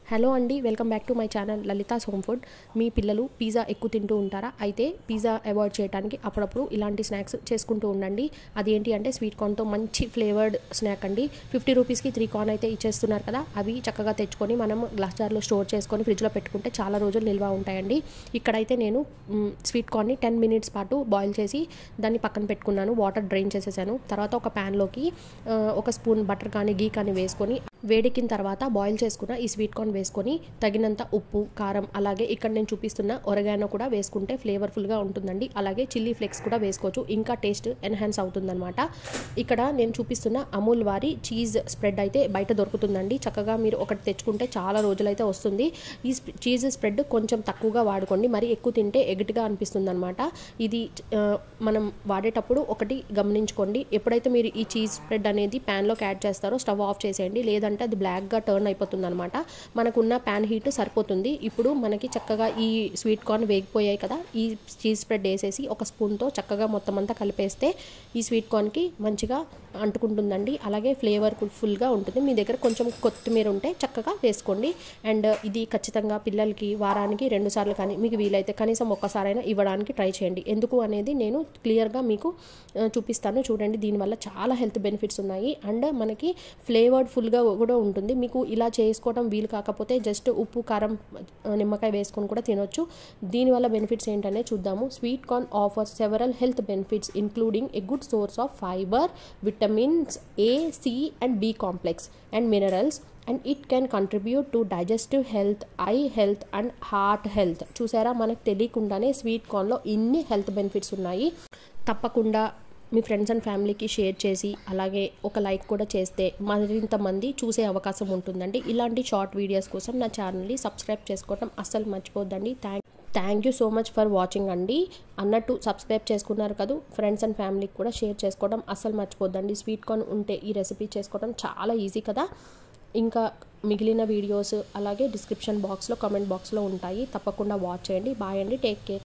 Hello అండి, welcome back to my channel Lalitha's home food. మీ పిల్లలు పిజ్జా ఎక్కువ తింటూ ఉంటారా? అయితే పిజ్జా అవాయిడ్ చేయడానికి అప్పుడప్పుడు ఇలాంటి స్నాక్స్ చేసుకుంటూ ఉండండి. అదేంటి అంటే స్వీట్ కార్న్తో మంచి ఫ్లేవర్డ్ స్నాక్ అండి. 50 రూపీస్కి 3 కార్న్ అయితే ఇచ్చేస్తున్నారు కదా. అవి చక్కగా తెచ్చుకొని మనం గ్లాస్ జార్లో స్టోర్ చేసుకొని ఫ్రిడ్జ్లో పెట్టుకుంటే చాలా రోజులు నిల్వ ఉంటాయండి. ఇక్కడైతే నేను స్వీట్ కార్న్ని 10 మినిట్స్ పాటు బాయిల్ చేసి దాన్ని పక్కన పెట్టుకున్నాను. వాటర్ డ్రైన్ చేసేసాను. తర్వాత ఒక ప్యాన్లోకి ఒక స్పూన్ బటర్ కానీ గీ కానీ వేసుకొని వేడెక్కిన తర్వాత బాయిల్ చేసుకున్న ఈ స్వీట్ కార్న్ వేసుకొని తగినంత ఉప్పు, కారం, అలాగే ఇక్కడ నేను చూపిస్తున్న ఒరగానో కూడా వేసుకుంటే ఫ్లేవర్ఫుల్గా ఉంటుందండి. అలాగే చిల్లీ ఫ్లేక్స్ కూడా వేసుకోవచ్చు, ఇంకా టేస్ట్ ఎన్హాన్స్ అవుతుందన్నమాట. ఇక్కడ నేను చూపిస్తున్న అమూల్ వారి చీజ్ స్ప్రెడ్ అయితే బయట దొరుకుతుందండి. చక్కగా మీరు ఒకటి తెచ్చుకుంటే చాలా రోజులైతే వస్తుంది. ఈ చీజ్ స్ప్రెడ్ కొంచెం తక్కువగా వాడుకోండి, మరి ఎక్కువ తింటే ఎగటిగా అనిపిస్తుంది అనమాట. ఇది మనం వాడేటప్పుడు ఒకటి గమనించుకోండి, ఎప్పుడైతే మీరు ఈ చీజ్ స్ప్రెడ్ అనేది ప్యాన్లోకి యాడ్ చేస్తారో స్టవ్ ఆఫ్ చేసేయండి, లేదంటే అది బ్లాక్గా టర్న్ అయిపోతుంది అనమాట. మనకున్న ప్యాన్ హీట్ సరిపోతుంది. ఇప్పుడు మనకి చక్కగా ఈ స్వీట్ కార్న్ వేగిపోయాయి కదా, ఈ చీజ్ స్ప్రెడ్ వేసేసి ఒక స్పూన్తో చక్కగా మొత్తం అంతా కలిపేస్తే ఈ స్వీట్ కార్న్కి మంచిగా అంటుకుంటుందండి. అలాగే ఫ్లేవర్ఫుల్గా ఉంటుంది. మీ దగ్గర కొంచెం కొత్తిమీర ఉంటే చక్కగా వేసుకోండి. అండ్ ఇది ఖచ్చితంగా పిల్లలకి వారానికి 2 సార్లు కానీ మీకు వీలైతే కనీసం ఒక్కసారైనా ఇవ్వడానికి ట్రై చేయండి. ఎందుకు అనేది నేను క్లియర్గా మీకు చూపిస్తాను. చూడండి, దీనివల్ల చాలా హెల్త్ బెనిఫిట్స్ ఉన్నాయి. అండ్ మనకి ఫ్లేవర్ఫుల్గా కూడా ఉంటుంది. మీకు ఇలా చేసుకోవడం వీలు కాకపోతే జస్ట్ ఉప్పు, కారం, నిమ్మకాయ వేసుకొని కూడా తినొచ్చు. దీనివల్ల బెనిఫిట్స్ ఏంటనే చూద్దాము. Sweet corn offers several health benefits including a good source of fibre, vitamins A, C and B complex and minerals, and it can contribute to digestive health, eye health and heart health. చూసారా, మనకు తెలియకుండానే sweet కార్న్లో ఇన్ని health benefits ఉన్నాయి. తప్పకుండా మీ friends and ఫ్యామిలీకి share చేసి అలాగే ఒక లైక్ కూడా చేస్తే మరింత మంది చూసే అవకాశం ఉంటుందండి. ఇలాంటి షార్ట్ వీడియోస్ కోసం నా ఛానల్ని సబ్స్క్రైబ్ చేసుకోవడం అస్సలు మర్చిపోద్దండి. Thank you so much for watching అండి. అన్నట్టు సబ్స్క్రైబ్ చేసుకున్నారు కదా, ఫ్రెండ్స్ అండ్ ఫ్యామిలీకి కూడా షేర్ చేసుకోవడం అస్సలు మర్చిపోద్దండి. స్వీట్ కార్న్ ఉంటే ఈ రెసిపీ చేసుకోవడం చాలా ఈజీ కదా. ఇంకా మిగిలిన వీడియోస్ అలాగే డిస్క్రిప్షన్ బాక్స్లో, కామెంట్ బాక్స్లో ఉంటాయి. తప్పకుండా వాచ్ చేయండి. బాయ్ అండి, టేక్ కేర్.